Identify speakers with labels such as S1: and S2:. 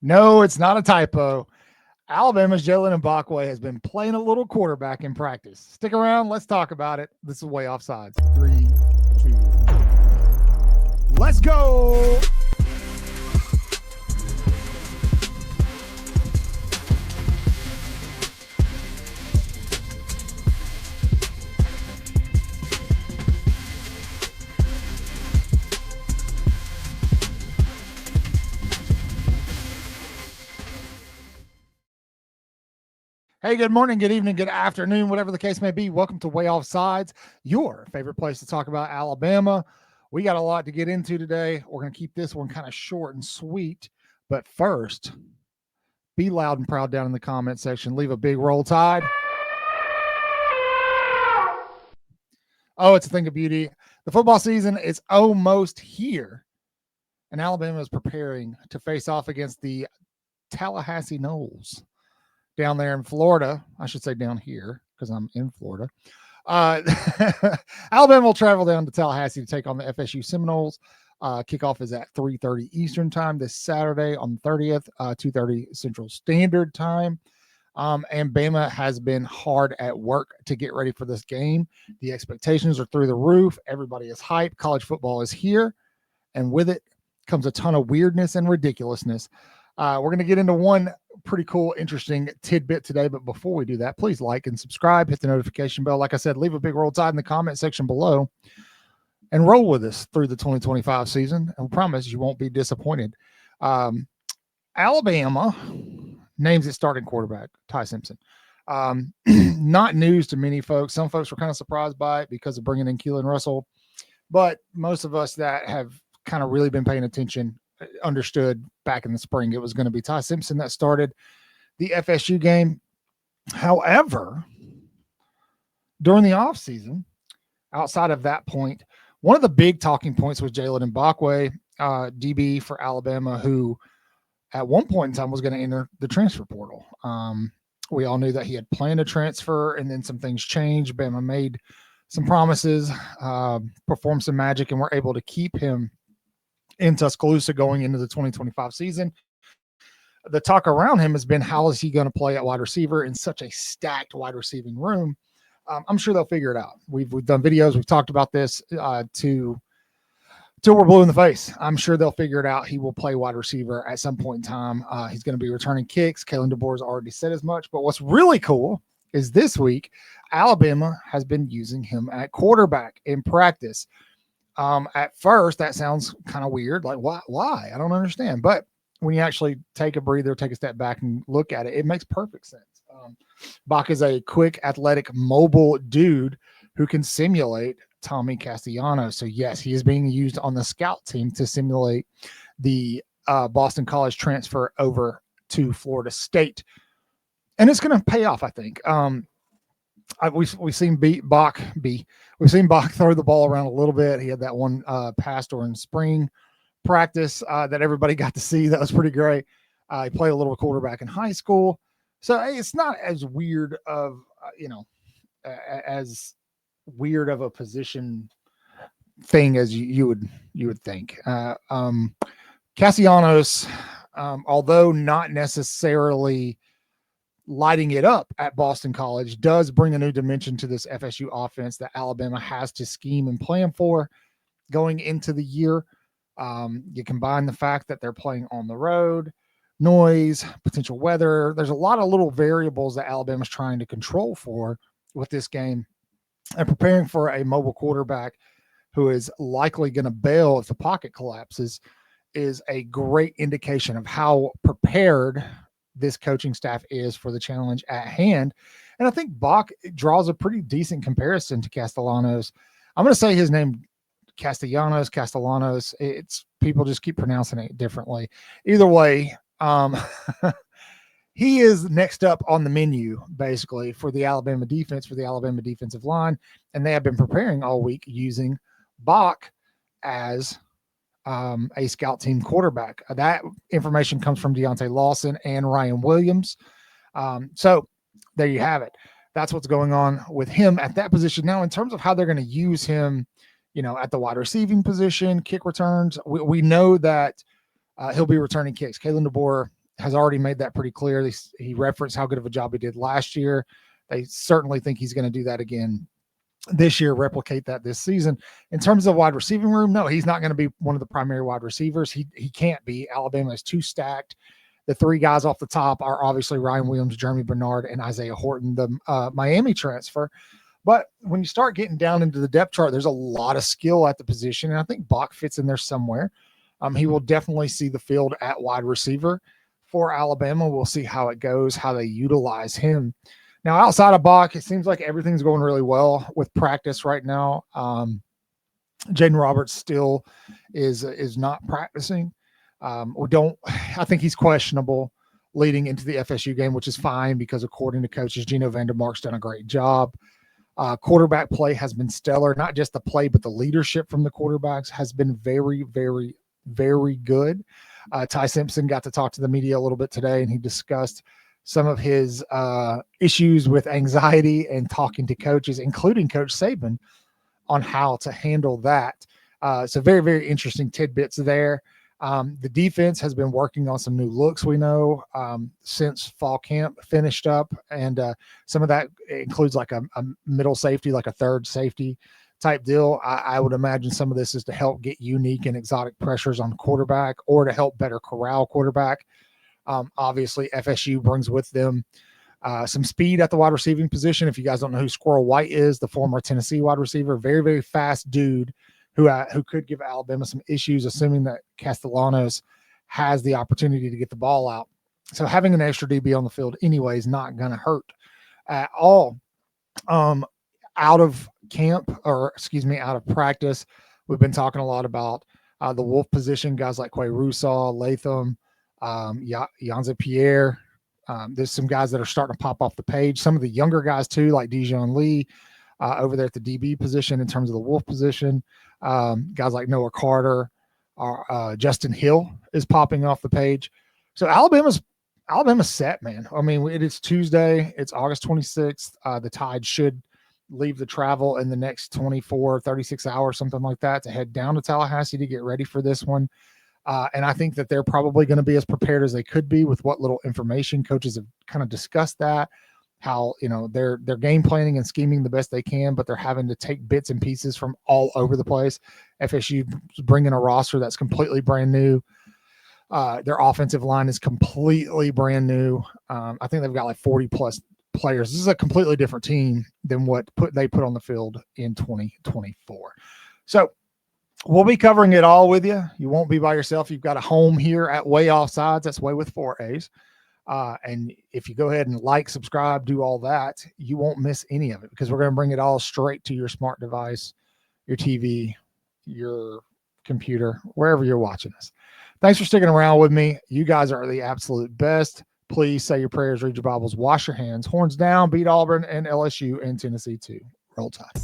S1: No, it's not a typo. Alabama's Jaylen Mbakwe has been playing a little quarterback in practice. Stick around. Let's talk about it. This is Way Offsides. 3, 2, let's go. Hey, good morning, good evening, good afternoon, whatever the case may be. Welcome to Way Offsides, your favorite place to talk about Alabama. We got a lot to get into today. We're going to keep this one kind of short and sweet. But first, be loud and proud down in the comment section. Leave a big roll tide. Oh, it's a thing of beauty. The football season is almost here, and Alabama is preparing to face off against the Tallahassee Knowles down there in Florida. I should say down here because I'm in Florida. Alabama will travel down to Tallahassee to take on the FSU Seminoles. Kickoff is at 3:30 Eastern time this Saturday on the 30th, 2:30 Central Standard Time. And Bama has been hard at work to get ready for this game. The expectations are through the roof. Everybody is hyped. College football is here, and with it comes a ton of weirdness and ridiculousness. We're going to get into one pretty cool, interesting tidbit today. But before we do that, please like and subscribe, hit the notification bell. Like I said, leave a big roll tide in the comment section below and roll with us through the 2025 season. And we promise you won't be disappointed. Alabama names its starting quarterback, Ty Simpson. Not news to many folks. Some folks were kind of surprised by it because of bringing in Keelan Russell. But most of us that have kind of really been paying attention understood back in the spring it was going to be Ty Simpson that started the FSU game. However, during the offseason, outside of that point, one of the big talking points was Jaylen Mbakwe, DB for Alabama, who at one point in time was going to enter the transfer portal. We all knew that he had planned a transfer, and then some things changed. Bama made some promises, performed some magic, and were able to keep him in Tuscaloosa going into the 2025 season. The talk around him has been, how is he going to play at wide receiver in such a stacked wide receiving room? I'm sure they'll figure it out. We've done videos. We've talked about this till we're blue in the face. I'm sure they'll figure it out. He will play wide receiver at some point in time. He's going to be returning kicks. Kalen DeBoer's already said as much. But what's really cool is this week, Alabama has been using him at quarterback in practice. At first, that sounds kind of weird. Like, why? I don't understand. But when you actually take a breather, take a step back and look at it, it makes perfect sense. Bach is a quick, athletic, mobile dude who can simulate Tommy Castellanos. So, yes, he is being used on the scout team to simulate the Boston College transfer over to Florida State. And it's going to pay off, I think. We've seen Bach throw the ball around a little bit. He had that one pass during spring practice that everybody got to see. That was pretty great. He played a little quarterback in high school, so it's not as weird of as weird of a position thing as you would think. Castellanos, although not necessarily lighting it up at Boston College, does bring a new dimension to this FSU offense that Alabama has to scheme and plan for going into the year. You combine the fact that they're playing on the road, noise, potential weather. There's a lot of little variables that Alabama's trying to control for with this game, and preparing for a mobile quarterback who is likely going to bail if the pocket collapses is a great indication of how prepared this coaching staff is for the challenge at hand. And I think Bach draws a pretty decent comparison to Castellanos. I'm going to say his name, Castellanos. It's people just keep pronouncing it differently. Either way, he is next up on the menu, basically, for the Alabama defense, for the Alabama defensive line. And they have been preparing all week using Bach as a scout team quarterback. That information comes from Deontay Lawson and Ryan Williams. So there you have it. That's what's going on with him at that position. Now, in terms of how they're going to use him, at the wide receiving position, kick returns, we know that he'll be returning kicks. Kalen DeBoer has already made that pretty clear. He referenced how good of a job he did last year. They certainly think he's going to do that again this year, replicate that this season. In terms of wide receiving room, no, he's not going to be one of the primary wide receivers. He can't be. Alabama is too stacked. The three guys off the top are obviously Ryan Williams, Jeremy Bernard, and Isaiah Horton, the Miami transfer. But when you start getting down into the depth chart, there's a lot of skill at the position, and I think Bach fits in there somewhere. He will definitely see the field at wide receiver for Alabama. We'll see how it goes, how they utilize him. Now, outside of Bach, it seems like everything's going really well with practice right now. Jaden Roberts still is not practicing. I think he's questionable leading into the FSU game, which is fine because according to coaches, Gino Vandermark's done a great job. Quarterback play has been stellar. Not just the play, but the leadership from the quarterbacks has been very, very, very good. Ty Simpson got to talk to the media a little bit today, and he discussed some of his issues with anxiety and talking to coaches, including Coach Saban, on how to handle that. So very, very interesting tidbits there. The defense has been working on some new looks, we know, since fall camp finished up. And some of that includes like a middle safety, like a third safety type deal. I would imagine some of this is to help get unique and exotic pressures on quarterback or to help better corral quarterback. Obviously, FSU brings with them some speed at the wide receiving position. If you guys don't know who Squirrel White is, the former Tennessee wide receiver, very, very fast dude who could give Alabama some issues, assuming that Castellanos has the opportunity to get the ball out. So having an extra DB on the field anyway is not going to hurt at all. Out of practice, we've been talking a lot about the Wolf position, guys like Quay Russaw, Latham, Yanza Pierre. There's some guys that are starting to pop off the page. Some of the younger guys too, like Dijon Lee over there at the DB position in terms of the Wolf position. Guys like Noah Carter, Justin Hill is popping off the page. So Alabama's set, man. I mean, it is Tuesday. It's August 26th. The Tide should leave the travel in the next 24, 36 hours, something like that, to head down to Tallahassee to get ready for this one. And I think that they're probably going to be as prepared as they could be with what little information. Coaches have kind of discussed that, how, they're game planning and scheming the best they can, but they're having to take bits and pieces from all over the place. FSU is bringing a roster that's completely brand new. Their offensive line is completely brand new. I think they've got like 40 plus players. This is a completely different team than what they put on the field in 2024. So we'll be covering it all with you. You won't be by yourself. You've got a home here at Way Offsides. That's Way with 4 A's. And if you go ahead and like, subscribe, do all that, you won't miss any of it because we're going to bring it all straight to your smart device, your TV, your computer, wherever you're watching us. Thanks for sticking around with me. You guys are the absolute best. Please say your prayers, read your Bibles, wash your hands, horns down, beat Auburn and LSU and Tennessee too. Roll Tide.